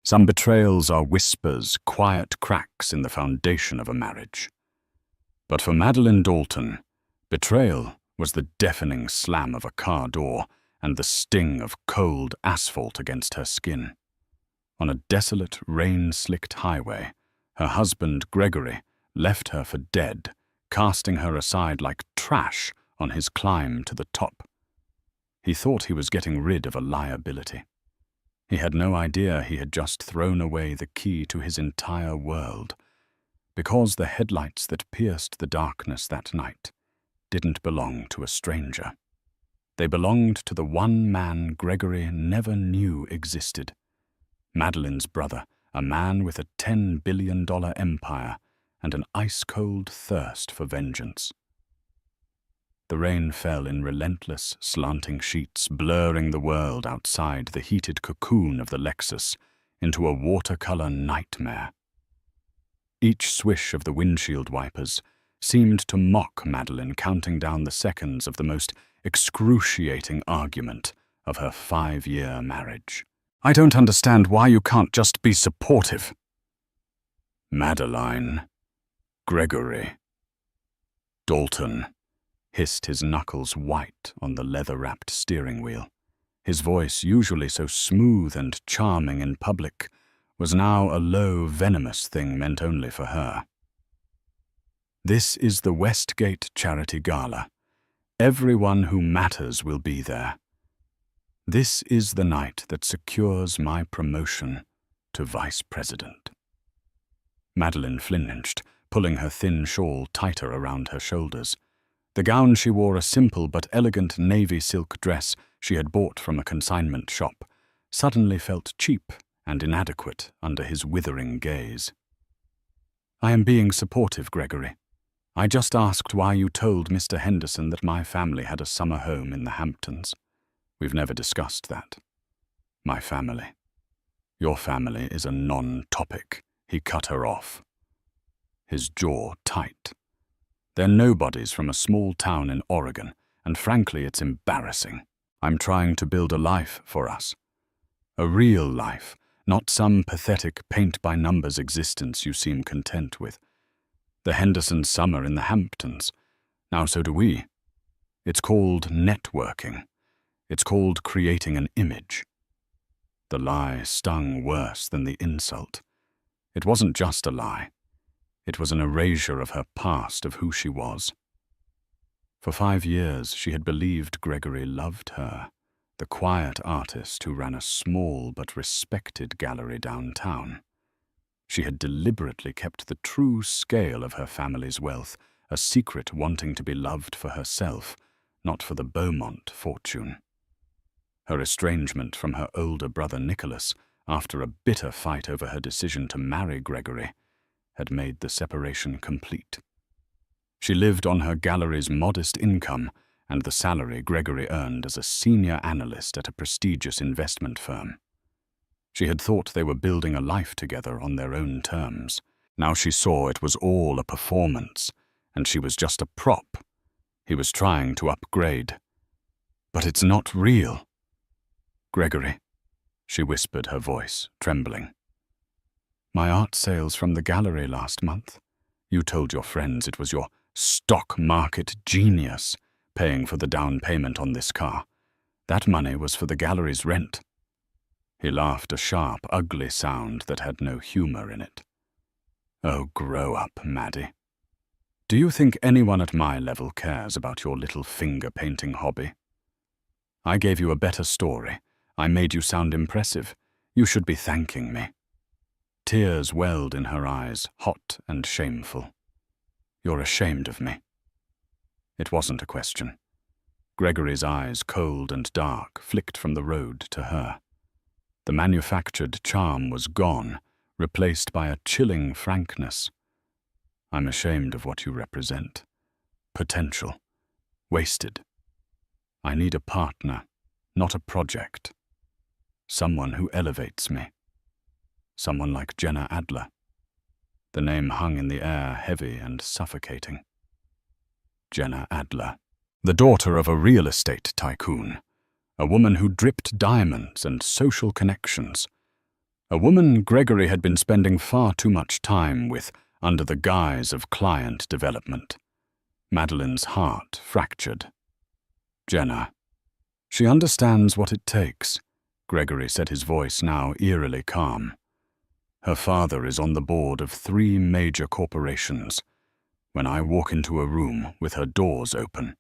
Some betrayals are whispers, quiet cracks in the foundation of a marriage. But for Madeline Dalton, betrayal was the deafening slam of a car door and the sting of cold asphalt against her skin. On a desolate, rain-slicked highway, her husband, Gregory, left her for dead, casting her aside like trash on his climb to the top. He thought he was getting rid of a liability. He had no idea he had just thrown away the key to his entire world, because the headlights that pierced the darkness that night didn't belong to a stranger. They belonged to the one man Gregory never knew existed. Madeline's brother, a man with a $10 billion empire and an ice-cold thirst for vengeance. The rain fell in relentless, slanting sheets, blurring the world outside the heated cocoon of the Lexus into a watercolor nightmare. Each swish of the windshield wipers seemed to mock Madeline, counting down the seconds of the most excruciating argument of her 5-year marriage. "I don't understand why you can't just be supportive." "Madeline, Gregory, Dalton," hissed, his knuckles white on the leather-wrapped steering wheel. His voice, usually so smooth and charming in public, was now a low, venomous thing meant only for her. "This is the Westgate Charity Gala. Everyone who matters will be there. This is the night that secures my promotion to vice president." Madeline flinched, pulling her thin shawl tighter around her shoulders. The gown she wore, a simple but elegant navy silk dress she had bought from a consignment shop, suddenly felt cheap and inadequate under his withering gaze. "I am being supportive, Gregory. I just asked why you told Mr. Henderson that my family had a summer home in the Hamptons. We've never discussed that. My family. Your family is a non-topic." He cut her off, his jaw tight. "They're nobodies from a small town in Oregon, and frankly, it's embarrassing. I'm trying to build a life for us. A real life, not some pathetic paint-by-numbers existence you seem content with. The Henderson summer in the Hamptons. Now so do we. It's called networking. It's called creating an image." The lie stung worse than the insult. It wasn't just a lie. It was an erasure of her past, of who she was. For 5 years, she had believed Gregory loved her, the quiet artist who ran a small but respected gallery downtown. She had deliberately kept the true scale of her family's wealth a secret, wanting to be loved for herself, not for the Beaumont fortune. Her estrangement from her older brother Nicholas, after a bitter fight over her decision to marry Gregory, had made the separation complete. She lived on her gallery's modest income and the salary Gregory earned as a senior analyst at a prestigious investment firm. She had thought they were building a life together on their own terms. Now she saw it was all a performance, and she was just a prop. He was trying to upgrade. "But it's not real." "Gregory," she whispered, her voice trembling. "My art sales from the gallery last month. You told your friends it was your stock market genius paying for the down payment on this car. That money was for the gallery's rent." He laughed, a sharp, ugly sound that had no humor in it. "Oh, grow up, Maddie. Do you think anyone at my level cares about your little finger-painting hobby? I gave you a better story. I made you sound impressive. You should be thanking me." Tears welled in her eyes, hot and shameful. "You're ashamed of me." It wasn't a question. Gregory's eyes, cold and dark, flicked from the road to her. The manufactured charm was gone, replaced by a chilling frankness. "I'm ashamed of what you represent. Potential. Wasted. I need a partner, not a project. Someone who elevates me. Someone like Jenna Adler." The name hung in the air, heavy and suffocating. Jenna Adler. The daughter of a real estate tycoon. A woman who dripped diamonds and social connections. A woman Gregory had been spending far too much time with under the guise of client development. Madeline's heart fractured. Jenna. She understands what it takes, Gregory said, his voice now eerily calm. Her father is on the board of 3 major corporations. When I walk into a room with her doors open,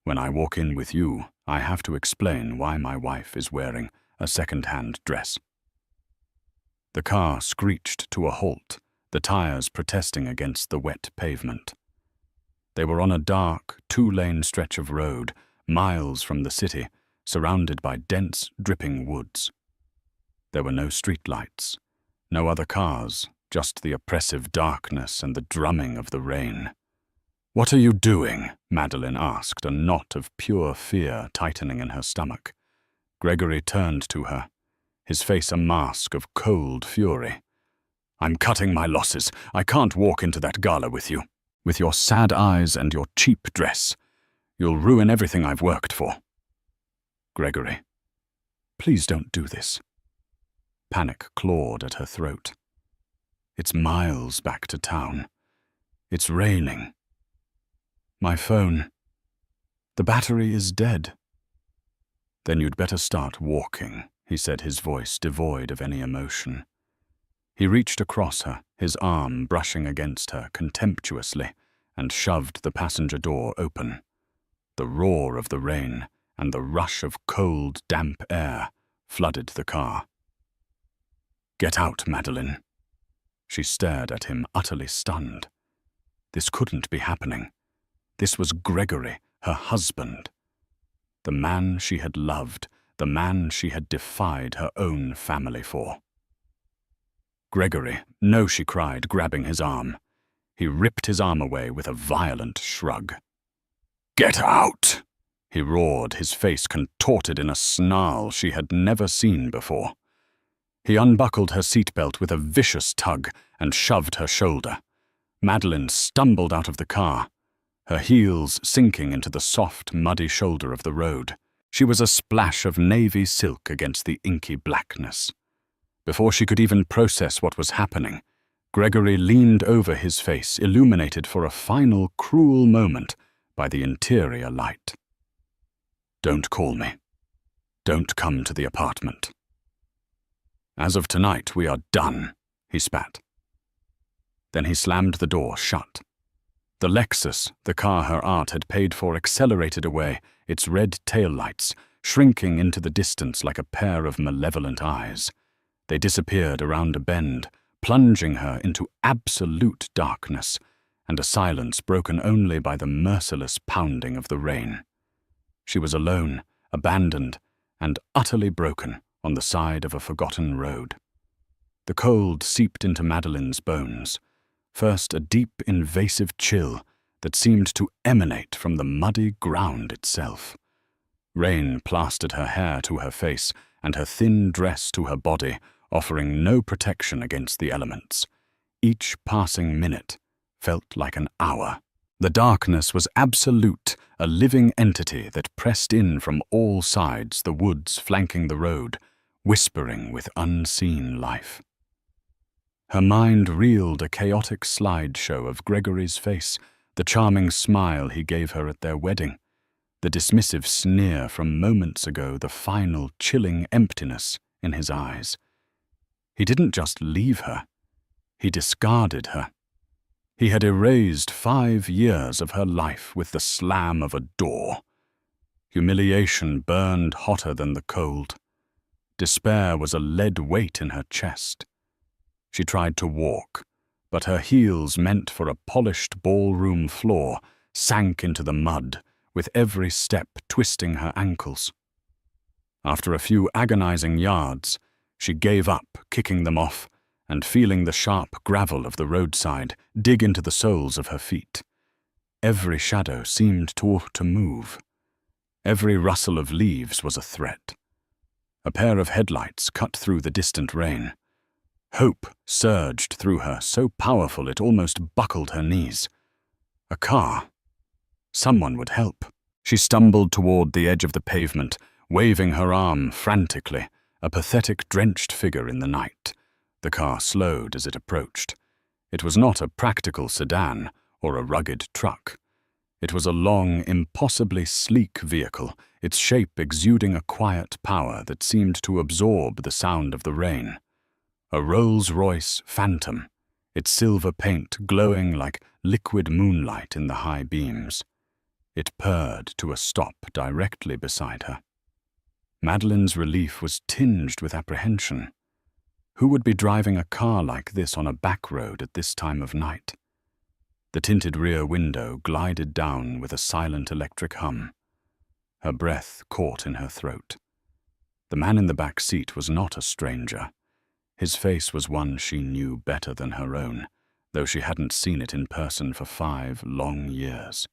when I walk in with you, I have to explain why my wife is wearing a second-hand dress. The car screeched to a halt, the tires protesting against the wet pavement. They were on a dark, 2-lane stretch of road, miles from the city, surrounded by dense, dripping woods. There were no streetlights, no other cars, just the oppressive darkness and the drumming of the rain. "What are you doing?" Madeline asked, a knot of pure fear tightening in her stomach. Gregory turned to her, his face a mask of cold fury. "I'm cutting my losses. I can't walk into that gala with you, with your sad eyes and your cheap dress. You'll ruin everything I've worked for." "Gregory, please don't do this." Panic clawed at her throat. "It's miles back to town. It's raining. My phone. The battery is dead." "Then you'd better start walking," he said, his voice devoid of any emotion. He reached across her, his arm brushing against her contemptuously, and shoved the passenger door open. The roar of the rain and the rush of cold, damp air flooded the car. "Get out, Madeline." She stared at him, utterly stunned. This couldn't be happening. This was Gregory, her husband. The man she had loved, the man she had defied her own family for. "Gregory, no," she cried, grabbing his arm. He ripped his arm away with a violent shrug. "Get out!" he roared, his face contorted in a snarl she had never seen before. He unbuckled her seatbelt with a vicious tug and shoved her shoulder. Madeline stumbled out of the car, her heels sinking into the soft, muddy shoulder of the road. She was a splash of navy silk against the inky blackness. Before she could even process what was happening, Gregory leaned over his face, illuminated for a final cruel moment by the interior light. "Don't call me. Don't come to the apartment. As of tonight, we are done," he spat. Then he slammed the door shut. The Lexus, the car her aunt had paid for, accelerated away, its red taillights shrinking into the distance like a pair of malevolent eyes. They disappeared around a bend, plunging her into absolute darkness, and a silence broken only by the merciless pounding of the rain. She was alone, abandoned, and utterly broken on the side of a forgotten road. The cold seeped into Madeline's bones, first a deep, invasive chill that seemed to emanate from the muddy ground itself. Rain plastered her hair to her face and her thin dress to her body, offering no protection against the elements. Each passing minute felt like an hour. The darkness was absolute, a living entity that pressed in from all sides, the woods flanking the road, whispering with unseen life. Her mind reeled a chaotic slideshow of Gregory's face, the charming smile he gave her at their wedding, the dismissive sneer from moments ago, the final chilling emptiness in his eyes. He didn't just leave her, he discarded her. He had erased 5 years of her life with the slam of a door. Humiliation burned hotter than the cold. Despair was a lead weight in her chest. She tried to walk, but her heels, meant for a polished ballroom floor, sank into the mud, with every step twisting her ankles. After a few agonizing yards, she gave up, kicking them off, and feeling the sharp gravel of the roadside dig into the soles of her feet. Every shadow seemed to move. Every rustle of leaves was a threat. A pair of headlights cut through the distant rain. Hope surged through her, so powerful it almost buckled her knees. A car. Someone would help. She stumbled toward the edge of the pavement, waving her arm frantically, a pathetic, drenched figure in the night. The car slowed as it approached. It was not a practical sedan or a rugged truck. It was a long, impossibly sleek vehicle, its shape exuding a quiet power that seemed to absorb the sound of the rain. A Rolls-Royce Phantom, its silver paint glowing like liquid moonlight in the high beams. It purred to a stop directly beside her. Madeline's relief was tinged with apprehension. Who would be driving a car like this on a back road at this time of night? The tinted rear window glided down with a silent electric hum. Her breath caught in her throat. The man in the back seat was not a stranger. His face was one she knew better than her own, though she hadn't seen it in person for 5 long years.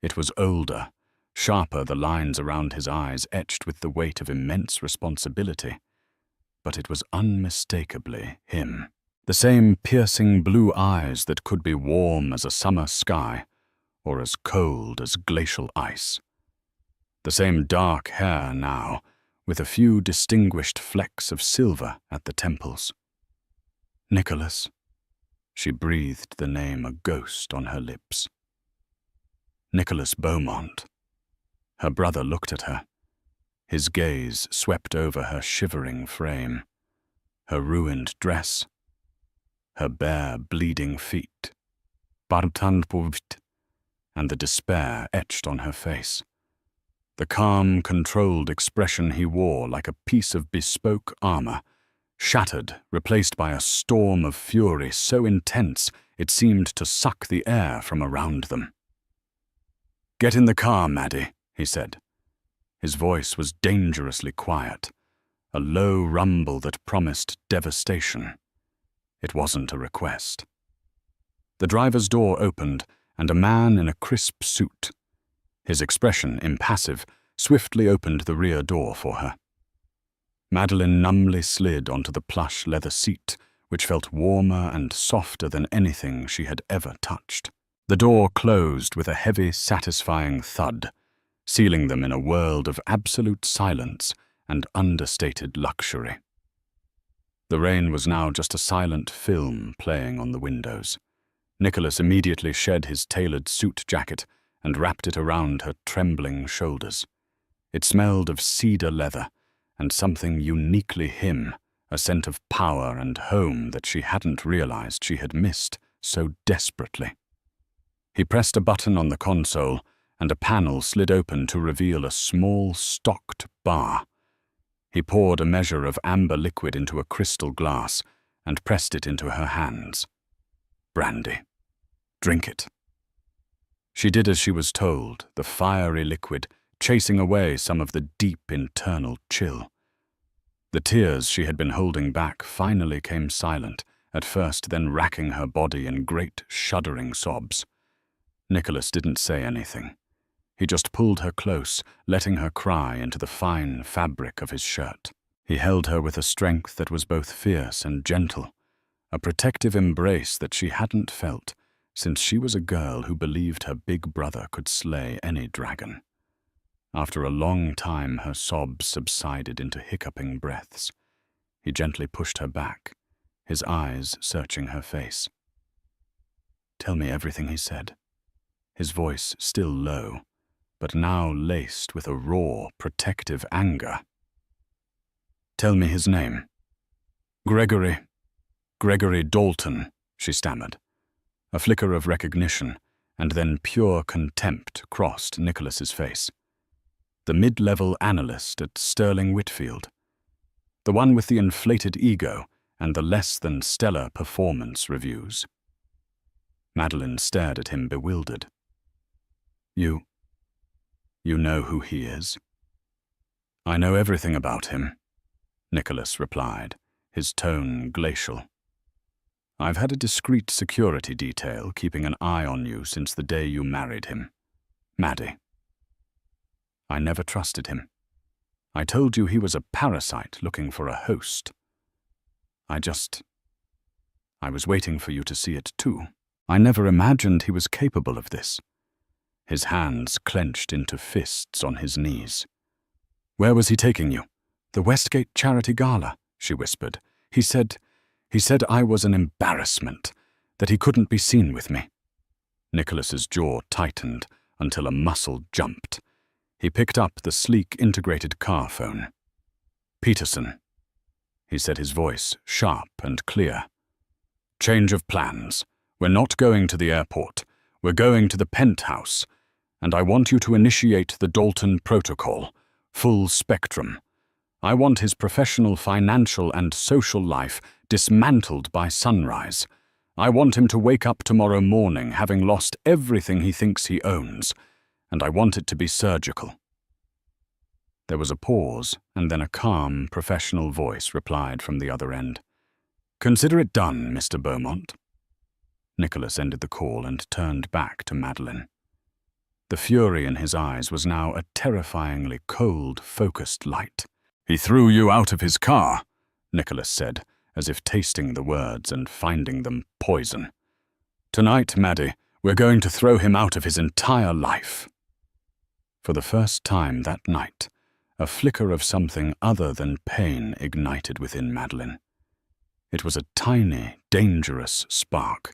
It was older, sharper, the lines around his eyes etched with the weight of immense responsibility. But it was unmistakably him. The same piercing blue eyes that could be warm as a summer sky or as cold as glacial ice. The same dark hair now, with a few distinguished flecks of silver at the temples. Nicholas. She breathed the name a ghost on her lips. Nicholas Beaumont. Her brother looked at her. His gaze swept over her shivering frame, her ruined dress, her bare, bleeding feet, and the despair etched on her face. The calm, controlled expression he wore like a piece of bespoke armor, shattered, replaced by a storm of fury so intense it seemed to suck the air from around them. "Get in the car, Maddie," he said. His voice was dangerously quiet, a low rumble that promised devastation. It wasn't a request. The driver's door opened, and a man in a crisp suit, his expression impassive, swiftly opened the rear door for her. Madeline numbly slid onto the plush leather seat, which felt warmer and softer than anything she had ever touched. The door closed with a heavy, satisfying thud, sealing them in a world of absolute silence and understated luxury. The rain was now just a silent film playing on the windows. Nicholas immediately shed his tailored suit jacket and wrapped it around her trembling shoulders. It smelled of cedar leather and something uniquely him, a scent of power and home that she hadn't realized she had missed so desperately. He pressed a button on the console, and a panel slid open to reveal a small, stocked bar. He poured a measure of amber liquid into a crystal glass and pressed it into her hands. "Brandy. Drink it." She did as she was told, the fiery liquid chasing away some of the deep internal chill. The tears she had been holding back finally came silent, at first then racking her body in great shuddering sobs. Nicholas didn't say anything. He just pulled her close, letting her cry into the fine fabric of his shirt. He held her with a strength that was both fierce and gentle, a protective embrace that she hadn't felt since she was a girl who believed her big brother could slay any dragon. After a long time, her sobs subsided into hiccuping breaths. He gently pushed her back, his eyes searching her face. "Tell me everything," he said, his voice still low, but now laced with a raw, protective anger. "Tell me his name." Gregory Dalton," she stammered. A flicker of recognition, and then pure contempt crossed Nicholas's face. The mid-level analyst at Sterling Whitfield. The one with the inflated ego and the less-than-stellar performance reviews. Madeline stared at him bewildered. You know who he is?" "I know everything about him," Nicholas replied, his tone glacial. "I've had a discreet security detail keeping an eye on you since the day you married him. Maddie. I never trusted him. I told you he was a parasite looking for a host. I was waiting for you to see it too. I never imagined he was capable of this." His hands clenched into fists on his knees. "Where was he taking you? The Westgate Charity Gala, she whispered. He said I was an embarrassment, that he couldn't be seen with me. Nicholas's jaw tightened until a muscle jumped. He picked up the sleek integrated car phone. Peterson, he said, his voice sharp and clear. Change of plans. We're not going to the airport. We're going to the penthouse. And I want you to initiate the Dalton Protocol, full spectrum. I want his professional, financial, and social life dismantled by sunrise. I want him to wake up tomorrow morning having lost everything he thinks he owns, and I want it to be surgical. There was a pause, and then a calm, professional voice replied from the other end. Consider it done, Mr. Beaumont. Nicholas ended the call and turned back to Madeline. The fury in his eyes was now a terrifyingly cold, focused light. He threw you out of his car, Nicholas said, as if tasting the words and finding them poison. Tonight, Maddie, we're going to throw him out of his entire life. For the first time that night, a flicker of something other than pain ignited within Madeline. It was a tiny, dangerous spark.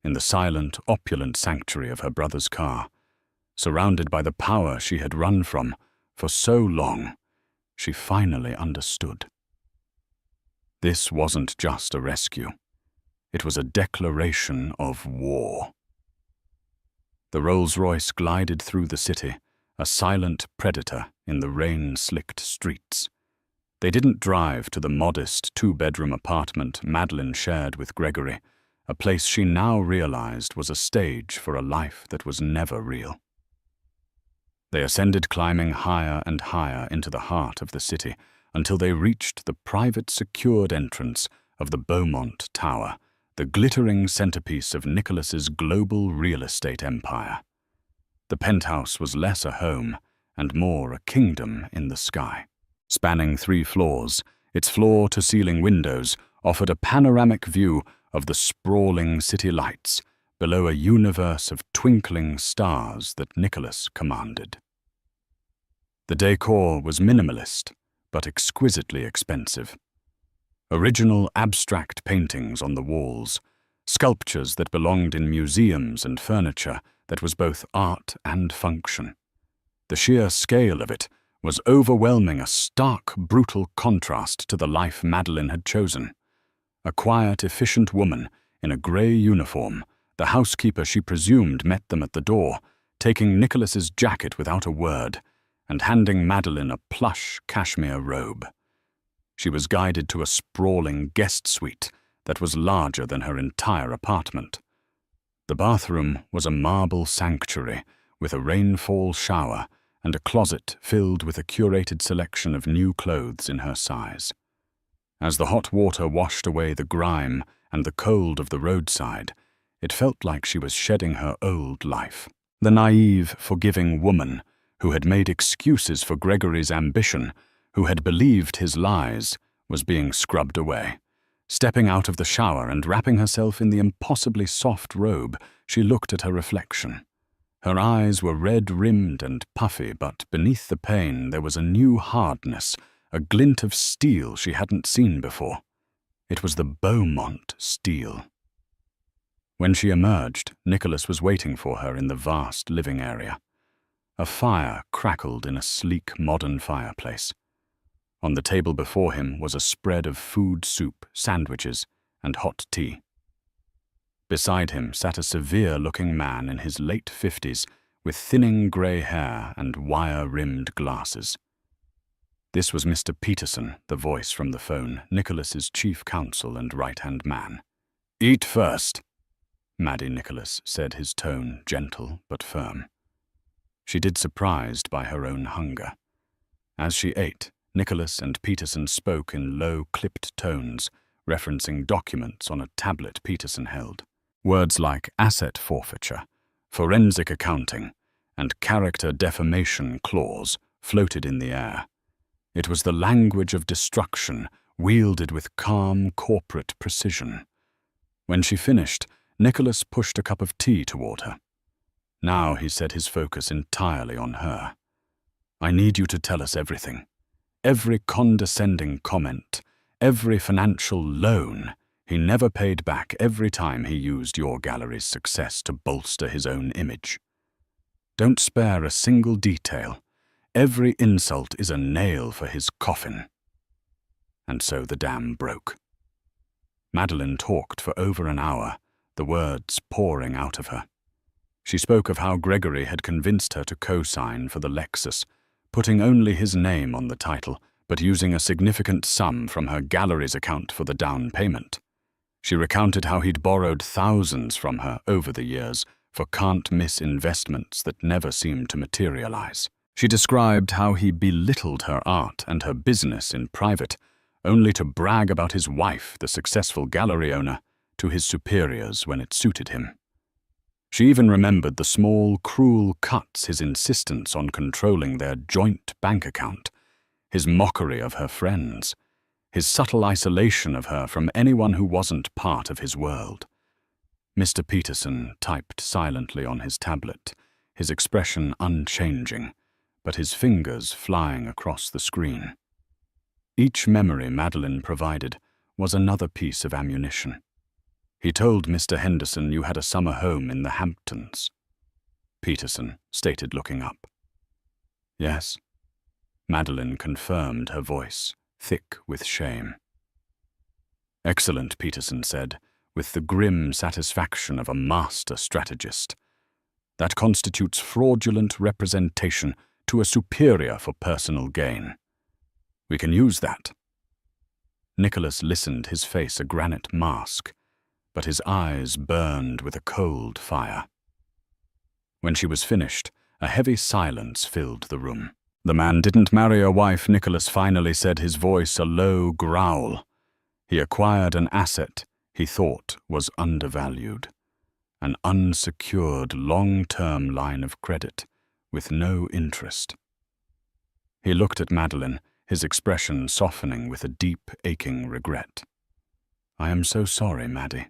In the silent, opulent sanctuary of her brother's car, surrounded by the power she had run from for so long, she finally understood. This wasn't just a rescue. It was a declaration of war. The Rolls-Royce glided through the city, a silent predator in the rain-slicked streets. They didn't drive to the modest two-bedroom apartment Madeline shared with Gregory, a place she now realized was a stage for a life that was never real. They ascended, climbing higher and higher into the heart of the city until they reached the private secured entrance of the Beaumont Tower, the glittering centerpiece of Nicholas's global real estate empire. The penthouse was less a home and more a kingdom in the sky. Spanning 3 floors, its floor-to-ceiling windows offered a panoramic view of the sprawling city lights below a universe of twinkling stars that Nicholas commanded. The decor was minimalist, but exquisitely expensive. Original abstract paintings on the walls, sculptures that belonged in museums and furniture that was both art and function. The sheer scale of it was overwhelming, a stark, brutal contrast to the life Madeline had chosen. A quiet, efficient woman in a grey uniform, the housekeeper she presumed met them at the door, taking Nicholas's jacket without a word and handing Madeline a plush cashmere robe. She was guided to a sprawling guest suite that was larger than her entire apartment. The bathroom was a marble sanctuary with a rainfall shower and a closet filled with a curated selection of new clothes in her size. As the hot water washed away the grime and the cold of the roadside, it felt like she was shedding her old life. The naive, forgiving woman who had made excuses for Gregory's ambition, who had believed his lies, was being scrubbed away. Stepping out of the shower and wrapping herself in the impossibly soft robe, she looked at her reflection. Her eyes were red-rimmed and puffy, but beneath the pain there was a new hardness, a glint of steel she hadn't seen before. It was the Beaumont steel. When she emerged, Nicholas was waiting for her in the vast living area. A fire crackled in a sleek, modern fireplace. On the table before him was a spread of food soup, sandwiches, and hot tea. Beside him sat a severe-looking man in his late 50s with thinning grey hair and wire-rimmed glasses. This was Mr. Peterson, the voice from the phone, Nicholas's chief counsel and right-hand man. "Eat first," Maddie Nicholas said, his tone gentle but firm. She did, surprised by her own hunger. As she ate, Nicholas and Peterson spoke in low, clipped tones, referencing documents on a tablet Peterson held. Words like asset forfeiture, forensic accounting, and character defamation clause floated in the air. It was the language of destruction, wielded with calm corporate precision. When she finished, Nicholas pushed a cup of tea toward her. Now he set his focus entirely on her. "I need you to tell us everything. every condescending comment, every financial loan he never paid back every time he used your gallery's success to bolster his own image. Don't spare a single detail. Every insult is a nail for his coffin. And so the dam broke. Madeline talked for over an hour, the words pouring out of her. She spoke of how Gregory had convinced her to co-sign for the Lexus, putting only his name on the title, but using a significant sum from her gallery's account for the down payment. She recounted how he'd borrowed thousands from her over the years for can't-miss investments that never seemed to materialize. She described how he belittled her art and her business in private, only to brag about his wife, the successful gallery owner, to his superiors when it suited him. She even remembered the small, cruel cuts his insistence on controlling their joint bank account, his mockery of her friends, his subtle isolation of her from anyone who wasn't part of his world. Mr. Peterson typed silently on his tablet, his expression unchanging, but his fingers flying across the screen. Each memory Madeline provided was another piece of ammunition. He told Mr. Henderson you had a summer home in the Hamptons. Peterson stated, looking up. Yes. Madeline confirmed, her voice thick with shame. Excellent, Peterson said, with the grim satisfaction of a master strategist. That constitutes fraudulent representation to a superior for personal gain. We can use that. Nicholas listened, his face a granite mask, but his eyes burned with a cold fire. When she was finished, a heavy silence filled the room. The man didn't marry a wife, Nicholas finally said, his voice a low growl. He acquired an asset he thought was undervalued, an unsecured long-term line of credit with no interest. He looked at Madeline, his expression softening with a deep, aching regret. I am so sorry, Maddie.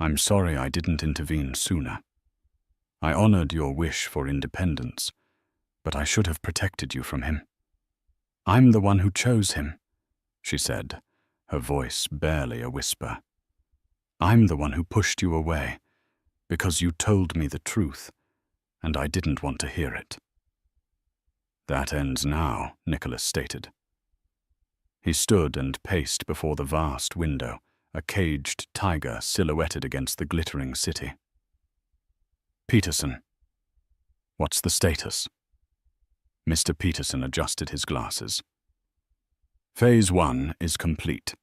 I'm sorry I didn't intervene sooner. I honored your wish for independence, but I should have protected you from him. I'm the one who chose him, she said, her voice barely a whisper. I'm the one who pushed you away, because you told me the truth, and I didn't want to hear it. That ends now, Nicholas stated. He stood and paced before the vast window, a caged tiger silhouetted against the glittering city. Peterson. What's the status? Mr. Peterson adjusted his glasses. Phase 1 is complete.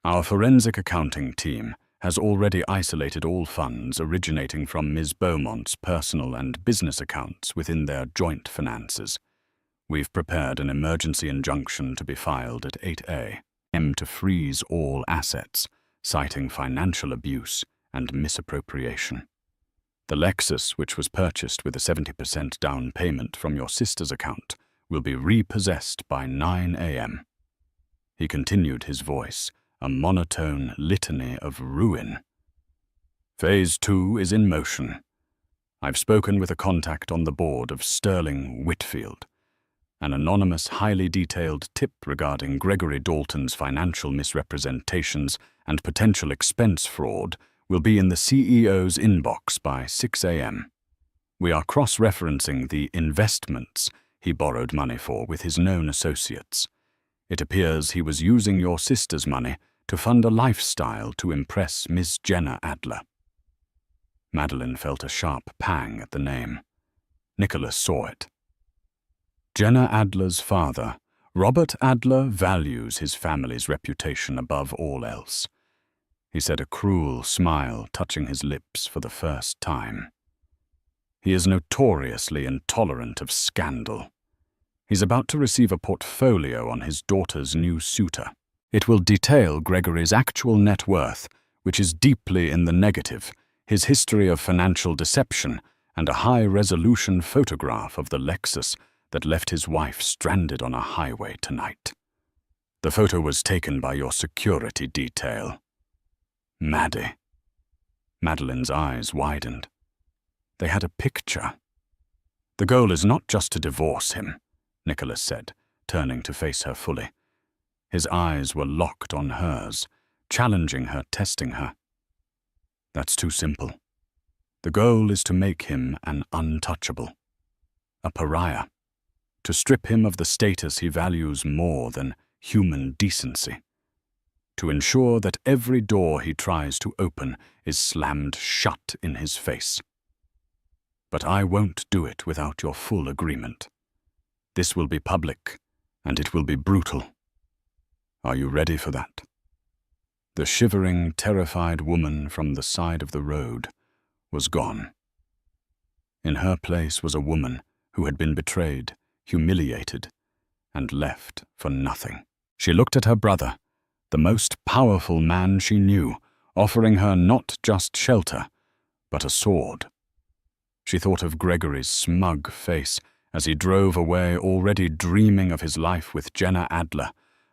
Our forensic accounting team has already isolated all funds originating from Ms. Beaumont's personal and business accounts within their joint finances. We've prepared an emergency injunction to be filed at 8A, to freeze all assets, citing financial abuse and misappropriation. The Lexus, which was purchased with a 70% down payment from your sister's account, will be repossessed by 9 a.m. He continued, his voice a monotone litany of ruin. Phase 2 is in motion. I've spoken with a contact on the board of Sterling Whitfield. An anonymous, highly detailed tip regarding Gregory Dalton's financial misrepresentations and potential expense fraud will be in the CEO's inbox by 6 a.m. We are cross-referencing the investments he borrowed money for with his known associates. It appears he was using your sister's money to fund a lifestyle to impress Miss Jenna Adler. Madeline felt a sharp pang at the name. Nicholas saw it. Jenna Adler's father, Robert Adler, values his family's reputation above all else. He said, a cruel smile touching his lips for the first time. He is notoriously intolerant of scandal. He's about to receive a portfolio on his daughter's new suitor. It will detail Gregory's actual net worth, which is deeply in the negative, his history of financial deception, and a high-resolution photograph of the Lexus that left his wife stranded on a highway tonight. The photo was taken by your security detail. Maddie. Madeline's eyes widened. They had a picture. The goal is not just to divorce him, Nicholas said, turning to face her fully. His eyes were locked on hers, challenging her, testing her. That's too simple. The goal is to make him an untouchable, a pariah, to strip him of the status he values more than human decency, to ensure that every door he tries to open is slammed shut in his face. But I won't do it without your full agreement. This will be public, and it will be brutal. Are you ready for that? The shivering, terrified woman from the side of the road was gone. In her place was a woman who had been betrayed, humiliated, and left for nothing. She looked at her brother, the most powerful man she knew, offering her not just shelter, but a sword. She thought of Gregory's smug face as he drove away, already dreaming of his life with Jenna Adler,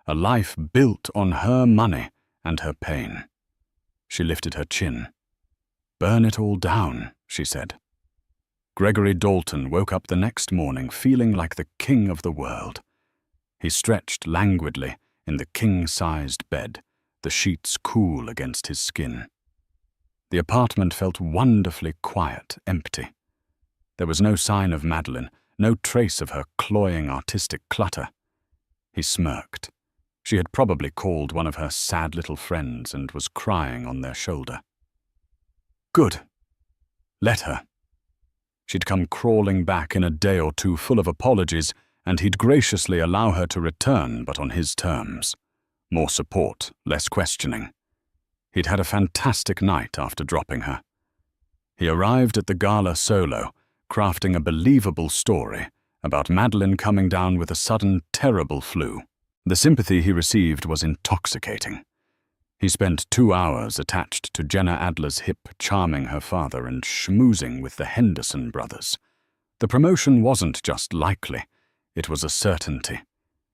a life built on her money and her pain. She lifted her chin. "Burn it all down," she said. Gregory Dalton woke up the next morning feeling like the king of the world. He stretched languidly in the king-sized bed, the sheets cool against his skin. The apartment felt wonderfully quiet, empty. There was no sign of Madeline, no trace of her cloying artistic clutter. He smirked. She had probably called one of her sad little friends and was crying on their shoulder. Good. Let her. She'd come crawling back in a day or two full of apologies, and he'd graciously allow her to return, but on his terms. More support, less questioning. He'd had a fantastic night after dropping her. He arrived at the gala solo, crafting a believable story about Madeline coming down with a sudden, terrible flu. The sympathy he received was intoxicating. He spent 2 hours attached to Jenna Adler's hip, charming her father and schmoozing with the Henderson brothers. The promotion wasn't just likely, it was a certainty.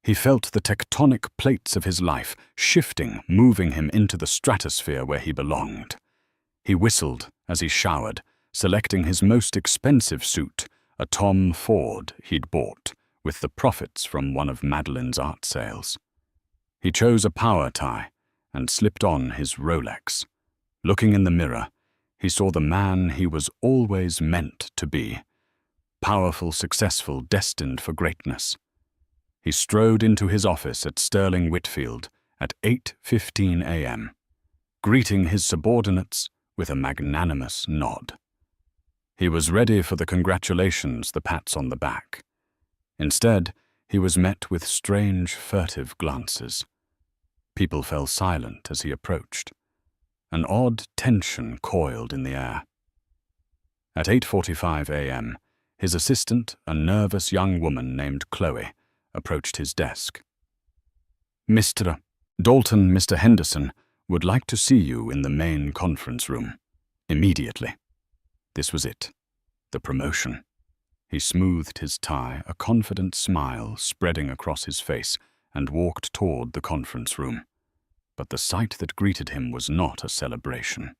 He felt the tectonic plates of his life shifting, moving him into the stratosphere where he belonged. He whistled as he showered, selecting his most expensive suit, a Tom Ford he'd bought, with the profits from one of Madeline's art sales. He chose a power tie and slipped on his Rolex. Looking in the mirror, he saw the man he was always meant to be. Powerful, successful, destined for greatness. He strode into his office at Sterling Whitfield at 8:15 a.m., greeting his subordinates with a magnanimous nod. He was ready for the congratulations, the pats on the back. Instead, he was met with strange, furtive glances. People fell silent as he approached. An odd tension coiled in the air. At 8:45 a.m., his assistant, a nervous young woman named Chloe, approached his desk. "Mr. Dalton, Mr. Henderson, would like to see you in the main conference room. Immediately." This was it. The promotion. He smoothed his tie, a confident smile spreading across his face, and walked toward the conference room. But the sight that greeted him was not a celebration.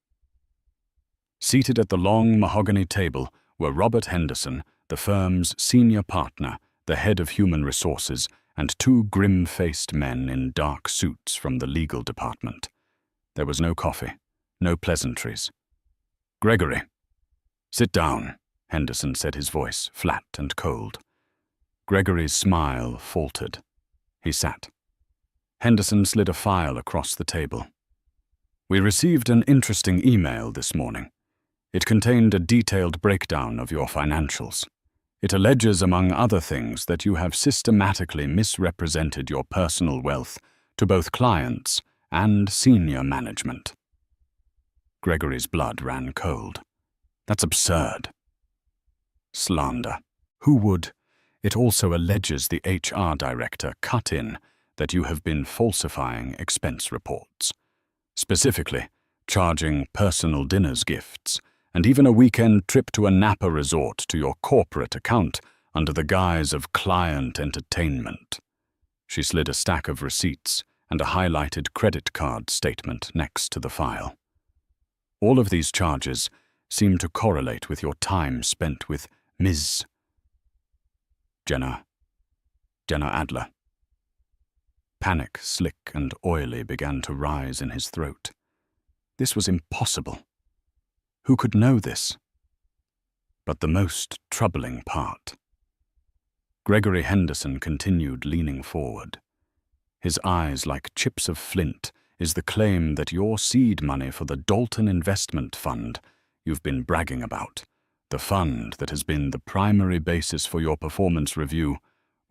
Seated at the long mahogany table were Robert Henderson, the firm's senior partner, the head of human resources, and 2 grim-faced men in dark suits from the legal department. There was no coffee, no pleasantries. "Gregory." "Sit down," Henderson said, his voice flat and cold. Gregory's smile faltered. He sat. Henderson slid a file across the table. "We received an interesting email this morning. It contained a detailed breakdown of your financials. It alleges, among other things, that you have systematically misrepresented your personal wealth to both clients and senior management." Gregory's blood ran cold. "That's absurd." "Slander. Who would? It also alleges the HR director cut in that you have been falsifying expense reports. Specifically, charging personal dinners gifts, and even a weekend trip to a Napa resort to your corporate account under the guise of client entertainment." She slid a stack of receipts and a highlighted credit card statement next to the file. "All of these charges seem to correlate with your time spent with Ms. Jenna Adler." Panic, slick and oily, began to rise in his throat. This was impossible. Who could know this? But the most troubling part. Gregory Henderson continued leaning forward. His eyes like chips of flint is the claim that your seed money for the Dalton Investment Fund you've been bragging about, the fund that has been the primary basis for your performance review,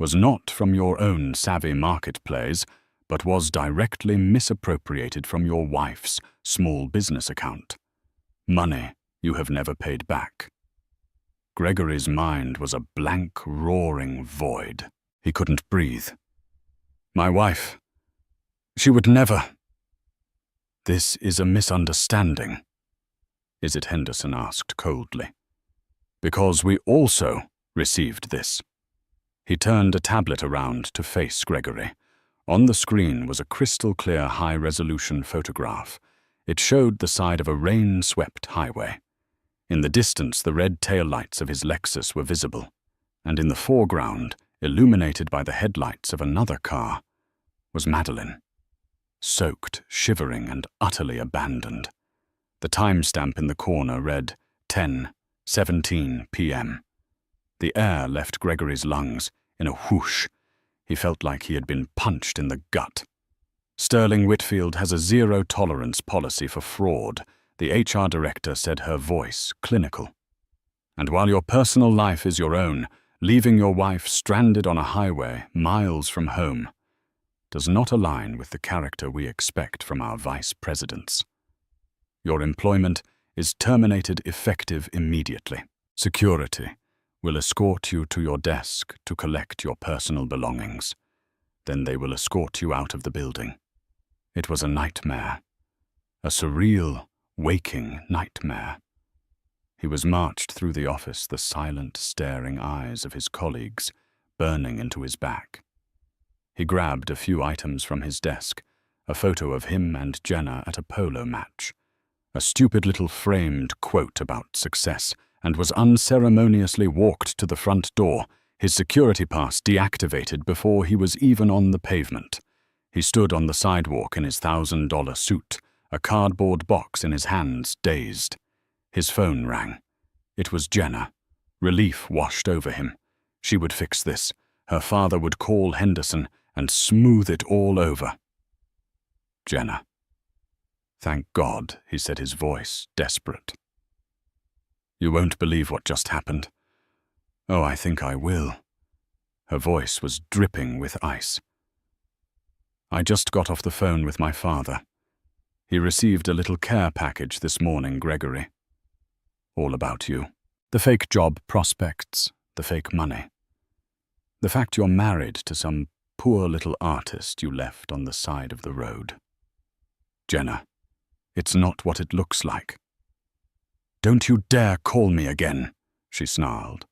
was not from your own savvy market plays, but was directly misappropriated from your wife's small business account. Money you have never paid back. Gregory's mind was a blank, roaring void. He couldn't breathe. My wife, she would never. This is a misunderstanding. Is it? Henderson asked coldly. Because we also received this. He turned a tablet around to face Gregory. On the screen was a crystal-clear high-resolution photograph. It showed the side of a rain-swept highway. In the distance, the red taillights of his Lexus were visible, and in the foreground, illuminated by the headlights of another car, was Madeline, soaked, shivering, and utterly abandoned. The timestamp in the corner read 10:17 p.m. The air left Gregory's lungs in a whoosh. He felt like he had been punched in the gut. Sterling Whitfield has a zero-tolerance policy for fraud, the HR director said, her voice clinical. And while your personal life is your own, leaving your wife stranded on a highway miles from home does not align with the character we expect from our vice presidents. Your employment is terminated effective immediately. Security will escort you to your desk to collect your personal belongings. Then they will escort you out of the building. It was a nightmare, a surreal, waking nightmare. He was marched through the office, the silent, staring eyes of his colleagues burning into his back. He grabbed a few items from his desk, a photo of him and Jenna at a polo match, a stupid little framed quote about success, and was unceremoniously walked to the front door, his security pass deactivated before he was even on the pavement. He stood on the sidewalk in his $1,000 suit, a cardboard box in his hands, dazed. His phone rang. It was Jenna. Relief washed over him. She would fix this. Her father would call Henderson and smooth it all over. Jenna. Thank God, he said, his voice desperate. You won't believe what just happened. Oh, I think I will. Her voice was dripping with ice. I just got off the phone with my father. He received a little care package this morning, Gregory. All about you. The fake job prospects, the fake money. The fact you're married to some poor little artist you left on the side of the road. Jenna, it's not what it looks like. Don't you dare call me again, she snarled.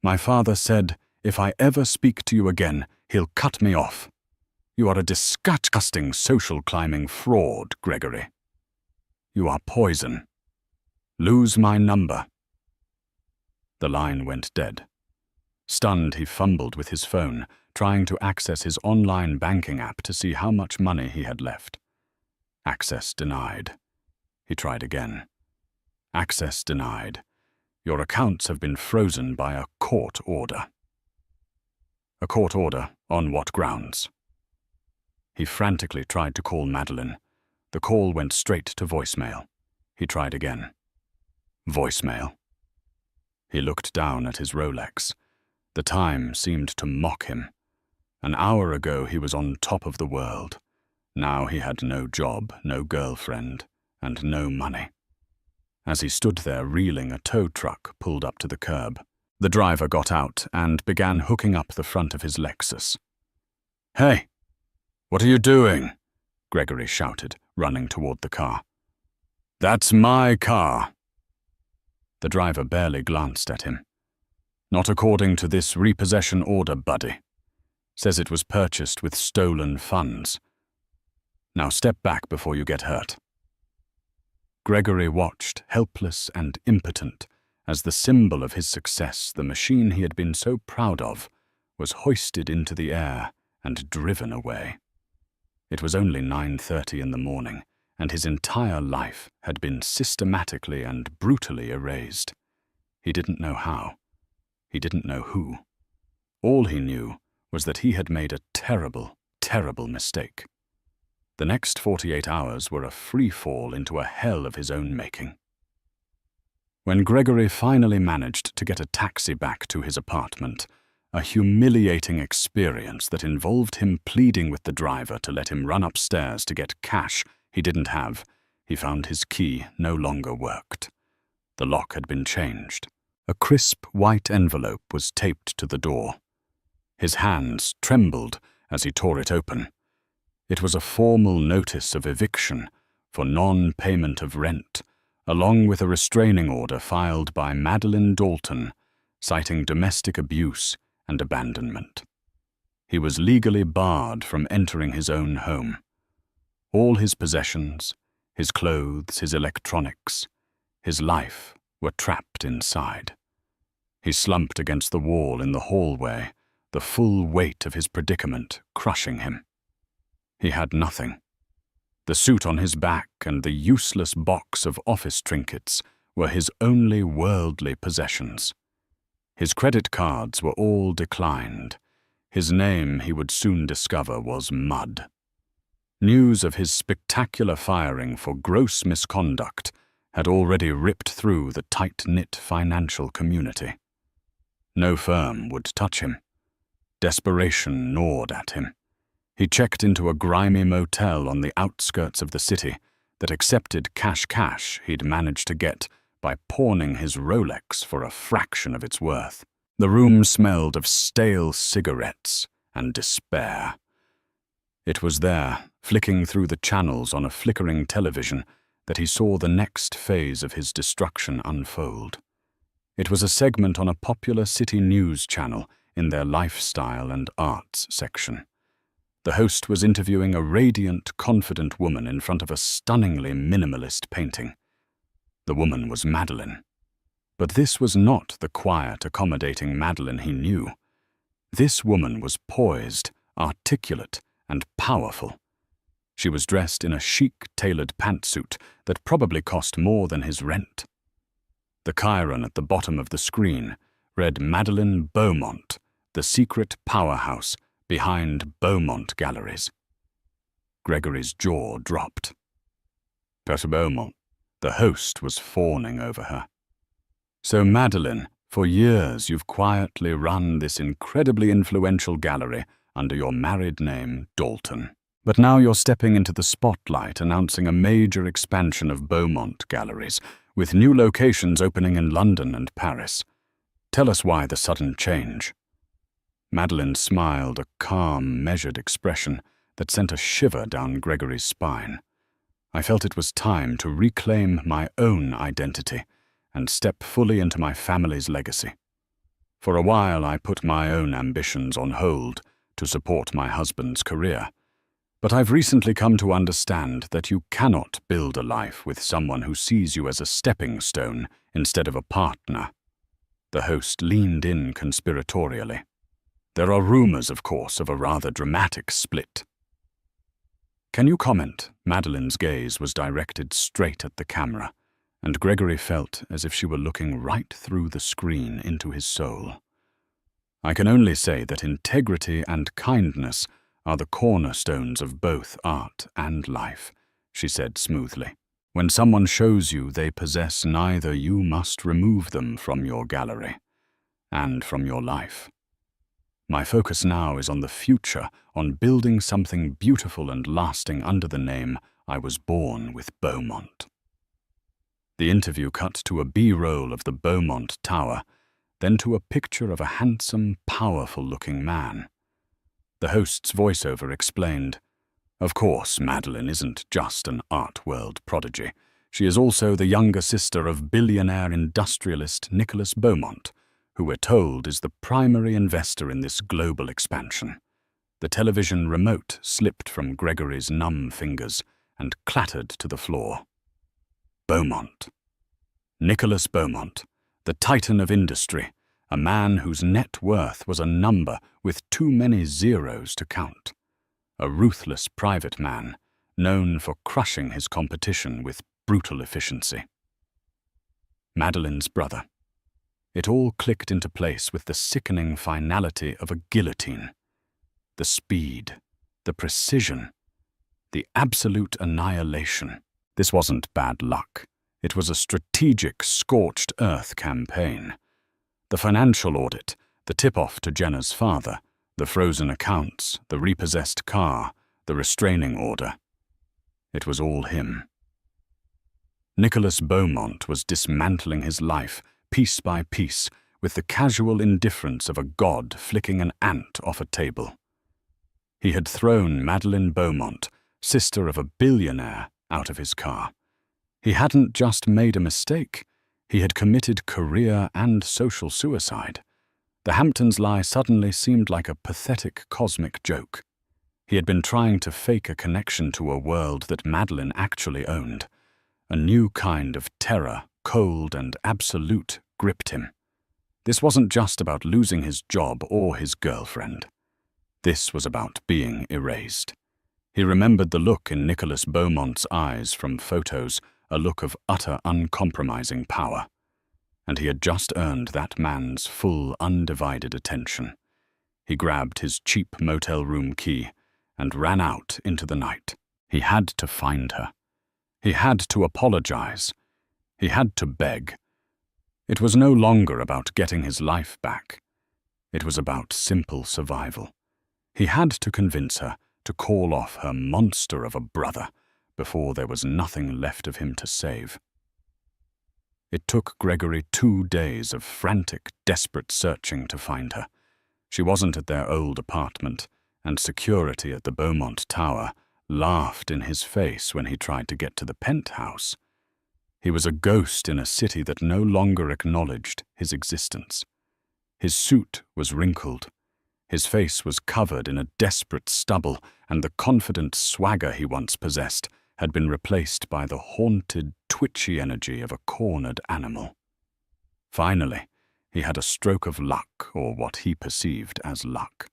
My father said, if I ever speak to you again, he'll cut me off. You are a disgusting social climbing fraud, Gregory. You are poison. Lose my number. The line went dead. Stunned, he fumbled with his phone, trying to access his online banking app to see how much money he had left. Access denied. He tried again. Access denied. Your accounts have been frozen by a court order. A court order? On what grounds? He frantically tried to call Madeline. The call went straight to voicemail. He tried again. Voicemail. He looked down at his Rolex. The time seemed to mock him. An hour ago he was on top of the world. Now he had no job, no girlfriend, and no money. As he stood there reeling, a tow truck pulled up to the curb. The driver got out and began hooking up the front of his Lexus. Hey! What are you doing? Gregory shouted, running toward the car. That's my car. The driver barely glanced at him. Not according to this repossession order, buddy. Says it was purchased with stolen funds. Now step back before you get hurt. Gregory watched, helpless and impotent, as the symbol of his success, the machine he had been so proud of, was hoisted into the air and driven away. It was only 9:30 in the morning, and his entire life had been systematically and brutally erased. He didn't know how. He didn't know who. All he knew was that he had made a terrible, terrible mistake. The next 48 hours were a free fall into a hell of his own making. When Gregory finally managed to get a taxi back to his apartment, a humiliating experience that involved him pleading with the driver to let him run upstairs to get cash he didn't have, he found his key no longer worked. The lock had been changed. A crisp white envelope was taped to the door. His hands trembled as he tore it open. It was a formal notice of eviction for non-payment of rent, along with a restraining order filed by Madeline Dalton, citing domestic abuse and abandonment. He was legally barred from entering his own home. All his possessions, his clothes, his electronics, his life were trapped inside. He slumped against the wall in the hallway, the full weight of his predicament crushing him. He had nothing. The suit on his back and the useless box of office trinkets were his only worldly possessions. His credit cards were all declined. His name, he would soon discover, was Mud. News of his spectacular firing for gross misconduct had already ripped through the tight-knit financial community. No firm would touch him. Desperation gnawed at him. He checked into a grimy motel on the outskirts of the city that accepted cash he'd managed to get by pawning his Rolex for a fraction of its worth. The room smelled of stale cigarettes and despair. It was there, flicking through the channels on a flickering television, that he saw the next phase of his destruction unfold. It was a segment on a popular city news channel in their lifestyle and arts section. The host was interviewing a radiant, confident woman in front of a stunningly minimalist painting. The woman was Madeline. But this was not the quiet, accommodating Madeline he knew. This woman was poised, articulate, and powerful. She was dressed in a chic, tailored pantsuit that probably cost more than his rent. The chyron at the bottom of the screen read Madeline Beaumont, the secret powerhouse behind Beaumont Galleries. Gregory's jaw dropped. But Beaumont, the host, was fawning over her. So Madeline, for years you've quietly run this incredibly influential gallery under your married name, Dalton. But now you're stepping into the spotlight, announcing a major expansion of Beaumont Galleries, with new locations opening in London and Paris. Tell us why the sudden change. Madeline smiled, a calm, measured expression that sent a shiver down Gregory's spine. I felt it was time to reclaim my own identity and step fully into my family's legacy. For a while I put my own ambitions on hold to support my husband's career. But I've recently come to understand that you cannot build a life with someone who sees you as a stepping stone instead of a partner. The host leaned in conspiratorially. There are rumors, of course, of a rather dramatic split. Can you comment? Madeline's gaze was directed straight at the camera, and Gregory felt as if she were looking right through the screen into his soul. I can only say that integrity and kindness are the cornerstones of both art and life, she said smoothly. When someone shows you they possess neither, you must remove them from your gallery and from your life. My focus now is on the future, on building something beautiful and lasting under the name I was born with Beaumont. The interview cut to a B-roll of the Beaumont Tower, then to a picture of a handsome, powerful-looking man. The host's voiceover explained, "Of course, Madeline isn't just an art world prodigy. She is also the younger sister of billionaire industrialist Nicholas Beaumont, who we're told is the primary investor in this global expansion." The television remote slipped from Gregory's numb fingers and clattered to the floor. Beaumont. Nicholas Beaumont, the titan of industry, a man whose net worth was a number with too many zeros to count. a ruthless private man, known for crushing his competition with brutal efficiency. Madeline's brother. It all clicked into place with the sickening finality of a guillotine. The speed, the precision, the absolute annihilation. This wasn't bad luck. It was a strategic, scorched earth campaign. The financial audit, the tip-off to Jenna's father, the frozen accounts, the repossessed car, the restraining order. It was all him. Nicholas Beaumont was dismantling his life, piece by piece, with the casual indifference of a god flicking an ant off a table. He had thrown Madeline Beaumont, sister of a billionaire, out of his car. He hadn't just made a mistake, he had committed career and social suicide. The Hamptons lie suddenly seemed like a pathetic cosmic joke. He had been trying to fake a connection to a world that Madeline actually owned. A new kind of terror, cold and absolute, gripped him. This wasn't just about losing his job or his girlfriend. This was about being erased. He remembered the look in Nicholas Beaumont's eyes from photos, a look of utter uncompromising power. And he had just earned that man's full, undivided attention. He grabbed his cheap motel room key and ran out into the night. He had to find her. He had to apologize. He had to beg. It was no longer about getting his life back. It was about simple survival. He had to convince her to call off her monster of a brother before there was nothing left of him to save. It took Gregory 2 days of frantic, desperate searching to find her. She wasn't at their old apartment, and security at the Beaumont Tower laughed in his face when he tried to get to the penthouse. He was a ghost in a city that no longer acknowledged his existence. His suit was wrinkled. His face was covered in a desperate stubble, and the confident swagger he once possessed had been replaced by the haunted, twitchy energy of a cornered animal. Finally, he had a stroke of luck, or what he perceived as luck.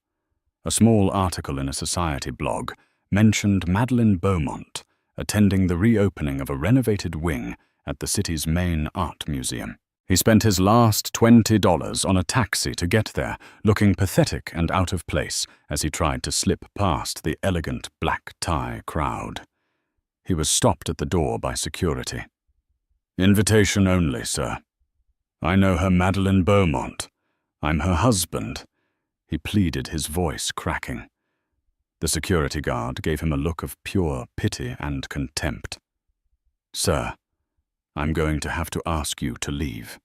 A small article in a society blog mentioned Madeline Beaumont attending the reopening of a renovated wing at the city's main art museum. He spent his last $20 on a taxi to get there, looking pathetic and out of place as he tried to slip past the elegant black tie crowd. He was stopped at the door by security. "Invitation only, sir. I know her, Madeline Beaumont. I'm her husband," he pleaded, his voice cracking. The security guard gave him a look of pure pity and contempt. "Sir, I'm going to have to ask you to leave."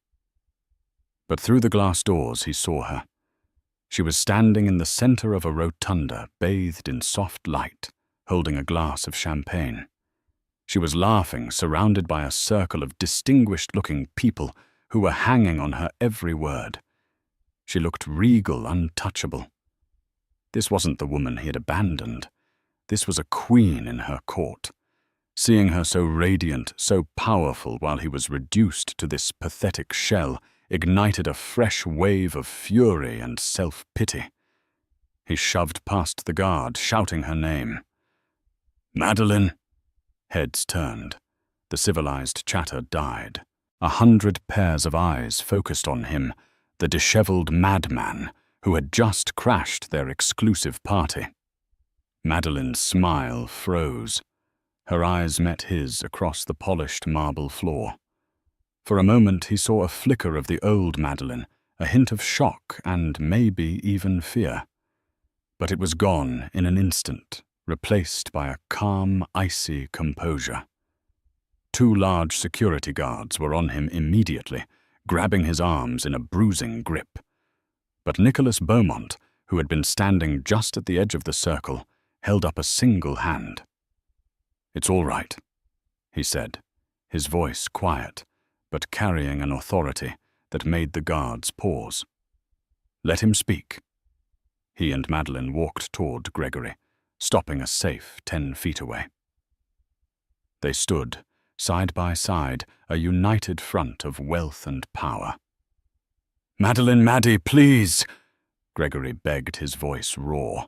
But through the glass doors he saw her. She was standing in the center of a rotunda, bathed in soft light, holding a glass of champagne. She was laughing, surrounded by a circle of distinguished-looking people who were hanging on her every word. She looked regal, untouchable. This wasn't the woman he had abandoned. This was a queen in her court. Seeing her so radiant, so powerful while he was reduced to this pathetic shell ignited a fresh wave of fury and self-pity. He shoved past the guard, shouting her name. "Madeline!" Heads turned. The civilized chatter died. 100 pairs of eyes focused on him, the disheveled madman who had just crashed their exclusive party. Madeline's smile froze. Her eyes met his across the polished marble floor. For a moment he saw a flicker of the old Madeline, a hint of shock and maybe even fear. But it was gone in an instant, replaced by a calm, icy composure. 2 large security guards were on him immediately, grabbing his arms in a bruising grip. But Nicholas Beaumont, who had been standing just at the edge of the circle, held up a single hand. "It's all right," he said, his voice quiet, but carrying an authority that made the guards pause. "Let him speak." He and Madeline walked toward Gregory, stopping a safe 10 feet away. They stood, side by side, a united front of wealth and power. "Madeline, Maddie, please!" Gregory begged, his voice raw.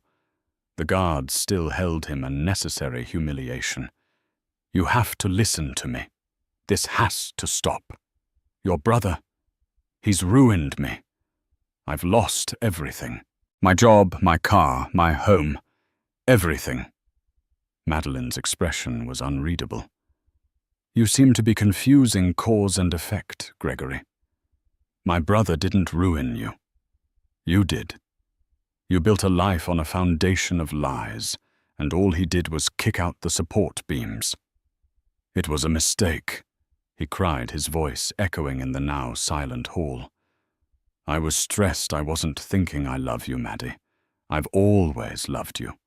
The guards still held him a necessary humiliation. "You have to listen to me. This has to stop. Your brother, he's ruined me. I've lost everything. My job, my car, my home, everything." Madeline's expression was unreadable. "You seem to be confusing cause and effect, Gregory. My brother didn't ruin you. You did. You built a life on a foundation of lies, and all he did was kick out the support beams. It was a mistake," he cried, his voice echoing in the now silent hall. "I was stressed I wasn't thinking I love you, Maddie. I've always loved you.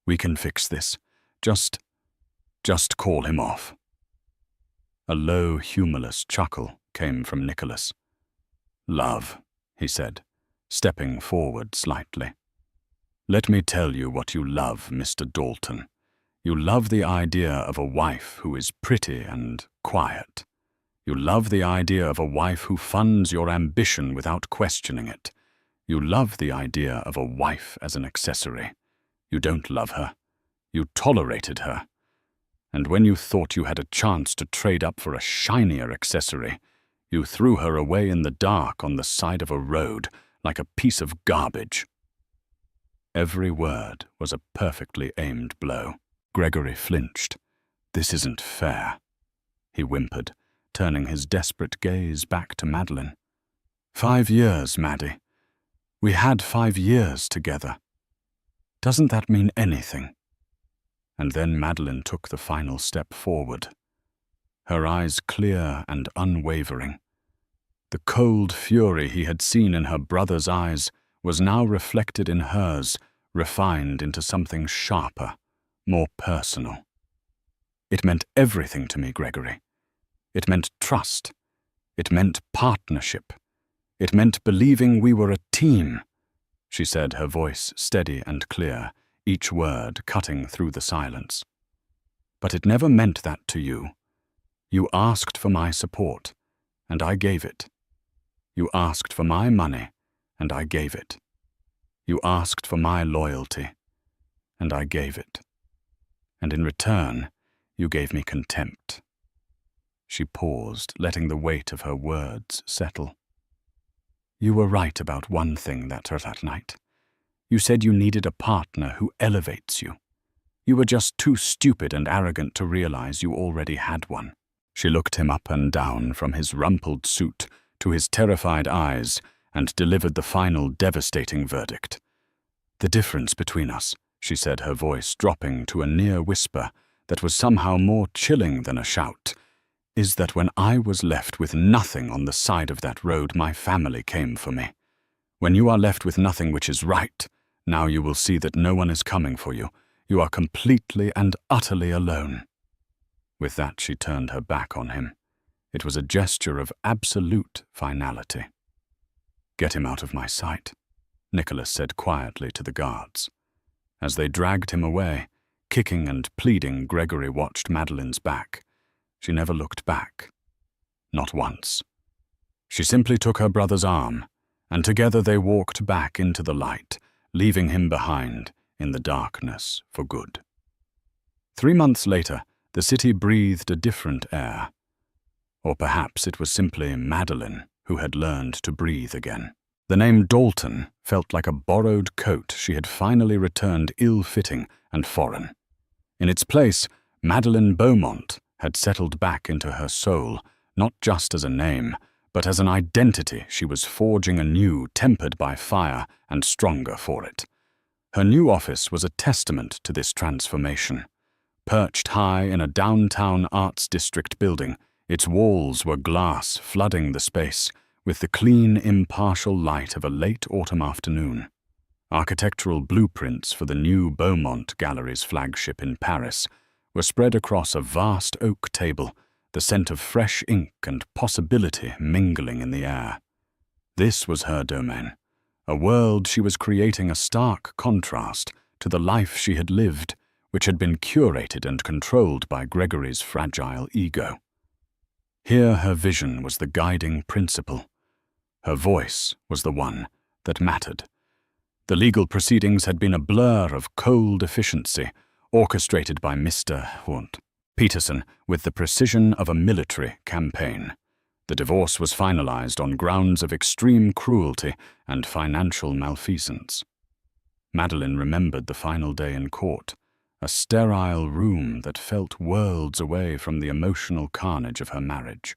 We can fix this. Just call him off." A low, humorless chuckle came from Nicholas. "Love," he said, stepping forward slightly. "Let me tell you what you love, Mr. Dalton. You love the idea of a wife who is pretty and quiet. You love the idea of a wife who funds your ambition without questioning it. You love the idea of a wife as an accessory. You don't love her. You tolerated her. And when you thought you had a chance to trade up for a shinier accessory, you threw her away in the dark on the side of a road like a piece of garbage." Every word was a perfectly aimed blow. Gregory flinched. "This isn't fair," he whimpered, turning his desperate gaze back to Madeline. 5 years, Maddie. We had 5 years together. Doesn't that mean anything?" And then Madeline took the final step forward, her eyes clear and unwavering. The cold fury he had seen in her brother's eyes was now reflected in hers, refined into something sharper, more personal. "It meant everything to me, Gregory. It meant trust. It meant partnership. It meant believing we were a team," she said, her voice steady and clear, each word cutting through the silence. "But it never meant that to you. You asked for my support, and I gave it. You asked for my money, and I gave it. You asked for my loyalty, and I gave it. And in return, you gave me contempt." She paused, letting the weight of her words settle. "You were right about one thing that night. You said you needed a partner who elevates you. You were just too stupid and arrogant to realize you already had one." She looked him up and down from his rumpled suit to his terrified eyes and delivered the final devastating verdict. "The difference between us," she said, her voice dropping to a near whisper that was somehow more chilling than a shout, "is that when I was left with nothing on the side of that road, my family came for me. When you are left with nothing which is right, now you will see that no one is coming for you. You are completely and utterly alone." With that, she turned her back on him. It was a gesture of absolute finality. "Get him out of my sight," Nicholas said quietly to the guards. As they dragged him away, kicking and pleading, Gregory watched Madeline's back. She never looked back. Not once. She simply took her brother's arm, and together they walked back into the light, leaving him behind in the darkness for good. 3 months later, the city breathed a different air. Or perhaps it was simply Madeline who had learned to breathe again. The name Dalton felt like a borrowed coat she had finally returned ill-fitting and foreign. In its place, Madeline Beaumont had settled back into her soul, not just as a name, but as an identity she was forging anew, tempered by fire and stronger for it. Her new office was a testament to this transformation. Perched high in a downtown arts district building, its walls were glass flooding the space with the clean, impartial light of a late autumn afternoon. Architectural blueprints for the new Beaumont Gallery's flagship in Paris were spread across a vast oak table, the scent of fresh ink and possibility mingling in the air. This was her domain, a world she was creating, a stark contrast to the life she had lived, which had been curated and controlled by Gregory's fragile ego. Here her vision was the guiding principle. Her voice was the one that mattered. The legal proceedings had been a blur of cold efficiency, orchestrated by Mr. Peterson with the precision of a military campaign. The divorce was finalized on grounds of extreme cruelty and financial malfeasance. Madeline remembered the final day in court, a sterile room that felt worlds away from the emotional carnage of her marriage.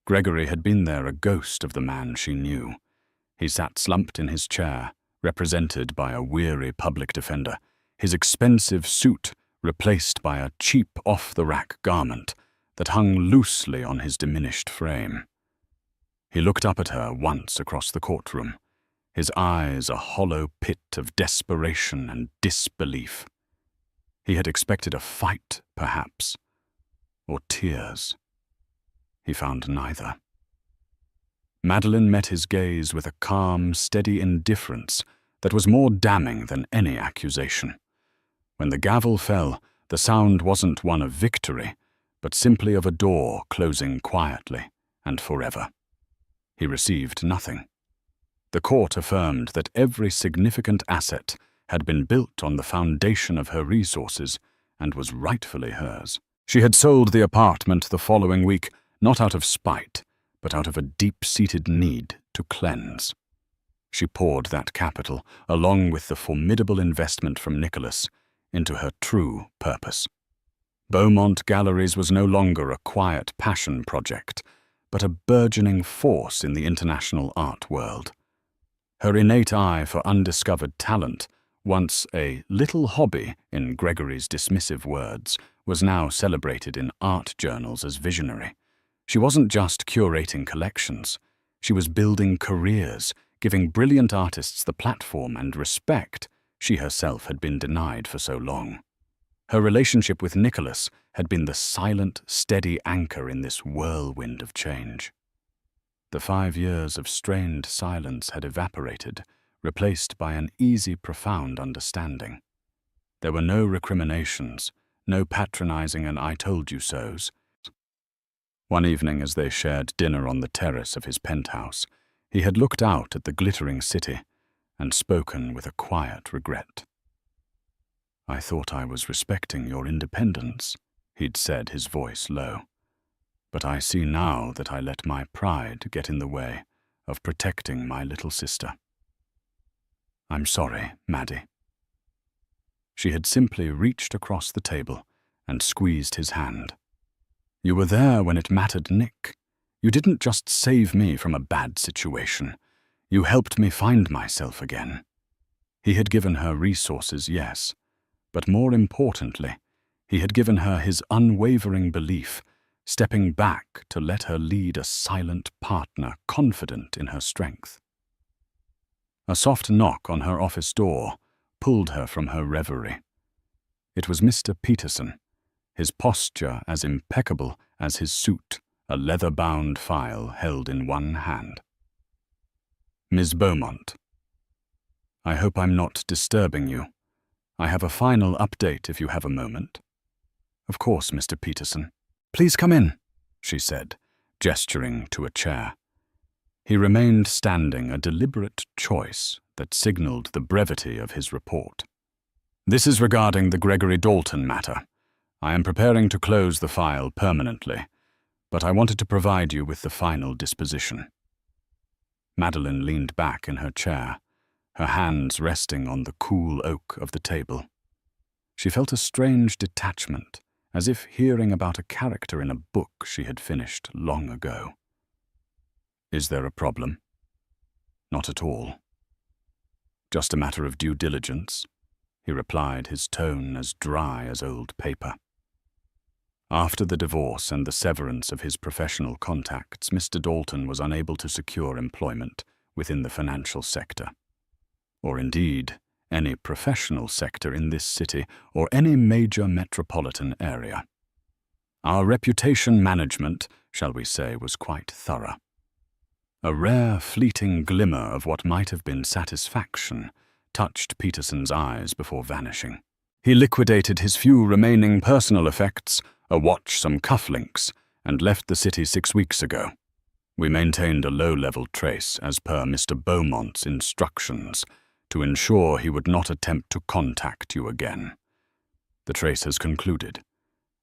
Gregory had been there, a ghost of the man she knew. He sat slumped in his chair, represented by a weary public defender, his expensive suit replaced by a cheap off-the-rack garment that hung loosely on his diminished frame. He looked up at her once across the courtroom, his eyes a hollow pit of desperation and disbelief. He had expected a fight, perhaps, or tears. He found neither. Madeline met his gaze with a calm, steady indifference that was more damning than any accusation. When the gavel fell, the sound wasn't one of victory, but simply of a door closing quietly and forever. He received nothing. The court affirmed that every significant asset had been built on the foundation of her resources and was rightfully hers. She had sold the apartment the following week, not out of spite, but out of a deep-seated need to cleanse. She poured that capital, along with the formidable investment from Nicholas, into her true purpose. Beaumont Galleries was no longer a quiet passion project, but a burgeoning force in the international art world. Her innate eye for undiscovered talent, once a little hobby in Gregory's dismissive words, was now celebrated in art journals as visionary. She wasn't just curating collections. She was building careers, giving brilliant artists the platform and respect she herself had been denied for so long. Her relationship with Nicholas had been the silent, steady anchor in this whirlwind of change. The 5 years of strained silence had evaporated, replaced by an easy, profound understanding. There were no recriminations, no patronizing and I-told-you-sos. One evening, as they shared dinner on the terrace of his penthouse, he had looked out at the glittering city and spoken with a quiet regret. "I thought I was respecting your independence," he'd said, his voice low. "But I see now that I let my pride get in the way of protecting my little sister. I'm sorry, Maddie." She had simply reached across the table and squeezed his hand. "You were there when it mattered, Nick. You didn't just save me from a bad situation. You helped me find myself again." He had given her resources, yes, but more importantly, he had given her his unwavering belief, stepping back to let her lead a silent partner confident in her strength. A soft knock on her office door pulled her from her reverie. It was Mr. Peterson, his posture as impeccable as his suit, a leather-bound file held in one hand. "Ms. Beaumont, I hope I'm not disturbing you. I have a final update if you have a moment." "Of course, Mr. Peterson. Please come in," she said, gesturing to a chair. He remained standing, a deliberate choice that signaled the brevity of his report. "This is regarding the Gregory Dalton matter. I am preparing to close the file permanently, but I wanted to provide you with the final disposition." Madeline leaned back in her chair, her hands resting on the cool oak of the table. She felt a strange detachment, as if hearing about a character in a book she had finished long ago. "Is there a problem?" "Not at all. Just a matter of due diligence," he replied, his tone as dry as old paper. After the divorce and the severance of his professional contacts, Mr. Dalton was unable to secure employment within the financial sector, or indeed any professional sector in this city or any major metropolitan area. Our reputation management, shall we say, was quite thorough. A rare, fleeting glimmer of what might have been satisfaction touched Peterson's eyes before vanishing. He liquidated his few remaining personal effects, a watch, some cufflinks, and left the city 6 weeks ago. We maintained a low-level trace as per Mr. Beaumont's instructions, to ensure he would not attempt to contact you again. The trace has concluded.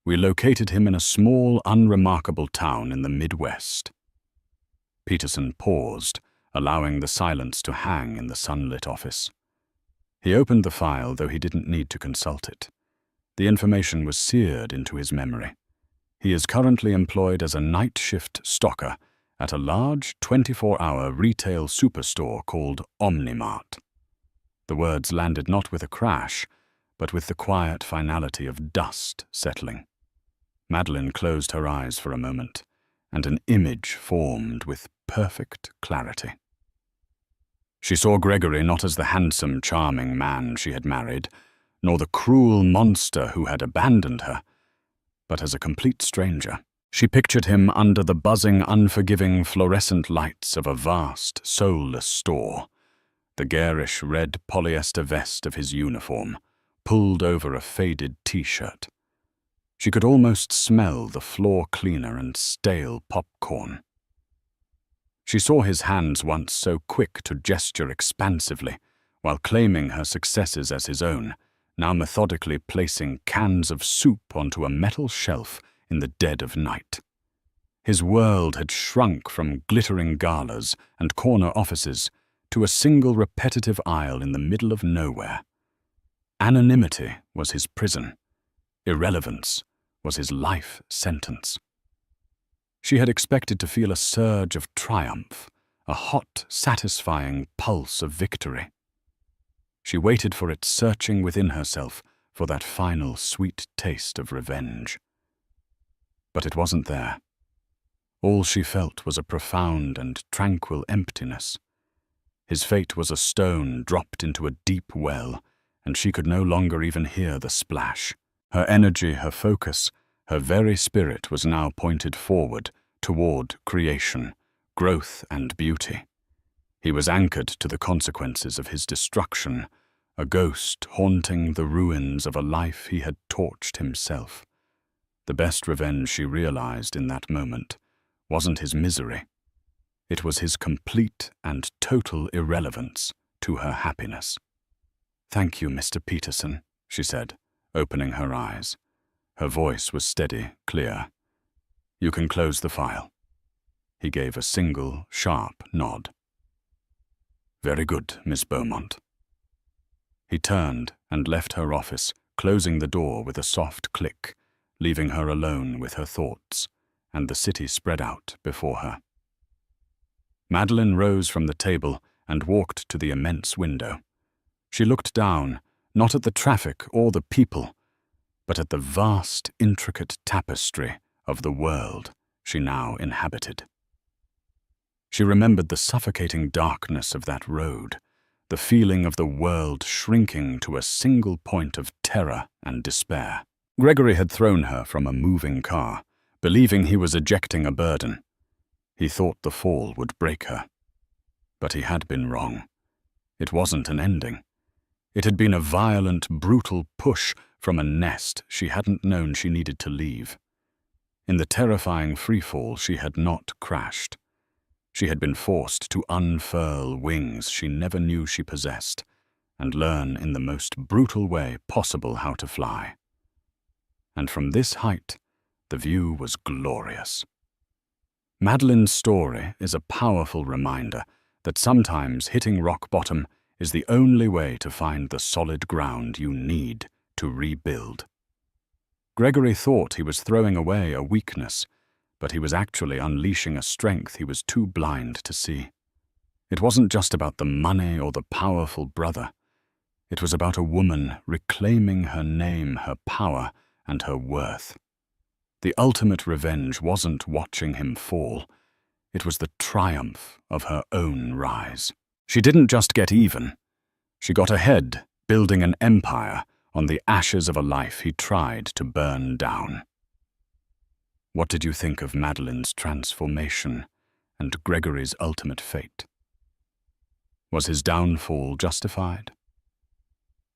We located him in a small, unremarkable town in the Midwest." Peterson paused, allowing the silence to hang in the sunlit office. He opened the file, though he didn't need to consult it. The information was seared into his memory. He is currently employed as a night shift stocker at a large 24-hour retail superstore called Omnimart. The words landed not with a crash, but with the quiet finality of dust settling. Madeline closed her eyes for a moment, and an image formed with perfect clarity. She saw Gregory not as the handsome, charming man she had married, nor the cruel monster who had abandoned her, but as a complete stranger. She pictured him under the buzzing, unforgiving fluorescent lights of a vast, soulless store, the garish red polyester vest of his uniform pulled over a faded t-shirt. She could almost smell the floor cleaner and stale popcorn. She saw his hands once so quick to gesture expansively, while claiming her successes as his own, now methodically placing cans of soup onto a metal shelf in the dead of night. His world had shrunk from glittering galas and corner offices to a single repetitive aisle in the middle of nowhere. Anonymity was his prison. Irrelevance was his life sentence. She had expected to feel a surge of triumph, a hot, satisfying pulse of victory. She waited for it, searching within herself for that final sweet taste of revenge. But it wasn't there. All she felt was a profound and tranquil emptiness. His fate was a stone dropped into a deep well, and she could no longer even hear the splash. Her energy, her focus, her very spirit was now pointed forward, toward creation, growth, and beauty. He was anchored to the consequences of his destruction, a ghost haunting the ruins of a life he had torched himself. The best revenge, she realized in that moment, wasn't his misery. It was his complete and total irrelevance to her happiness. "Thank you, Mr. Peterson," she said, opening her eyes. Her voice was steady, clear. "You can close the file." He gave a single, sharp nod. "Very good, Miss Beaumont." He turned and left her office, closing the door with a soft click, leaving her alone with her thoughts, and the city spread out before her. Madeline rose from the table and walked to the immense window. She looked down, not at the traffic or the people, but at the vast, intricate tapestry of the world she now inhabited. She remembered the suffocating darkness of that road, the feeling of the world shrinking to a single point of terror and despair. Gregory had thrown her from a moving car, believing he was ejecting a burden. He thought the fall would break her. But he had been wrong. It wasn't an ending. It had been a violent, brutal push from a nest she hadn't known she needed to leave. In the terrifying freefall, she had not crashed. She had been forced to unfurl wings she never knew she possessed, and learn in the most brutal way possible how to fly. And from this height, the view was glorious. Madeline's story is a powerful reminder that sometimes hitting rock bottom is the only way to find the solid ground you need to rebuild. Gregory thought he was throwing away a weakness, but he was actually unleashing a strength he was too blind to see. It wasn't just about the money or the powerful brother. It was about a woman reclaiming her name, her power, and her worth. The ultimate revenge wasn't watching him fall. It was the triumph of her own rise. She didn't just get even. She got ahead, building an empire on the ashes of a life he tried to burn down. What did you think of Madeline's transformation and Gregory's ultimate fate? Was his downfall justified?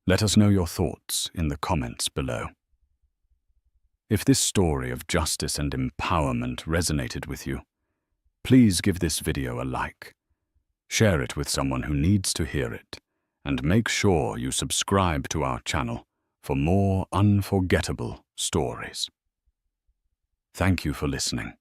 Let us know your thoughts in the comments below. If this story of justice and empowerment resonated with you, please give this video a like. Share it with someone who needs to hear it, and make sure you subscribe to our channel for more unforgettable stories. Thank you for listening.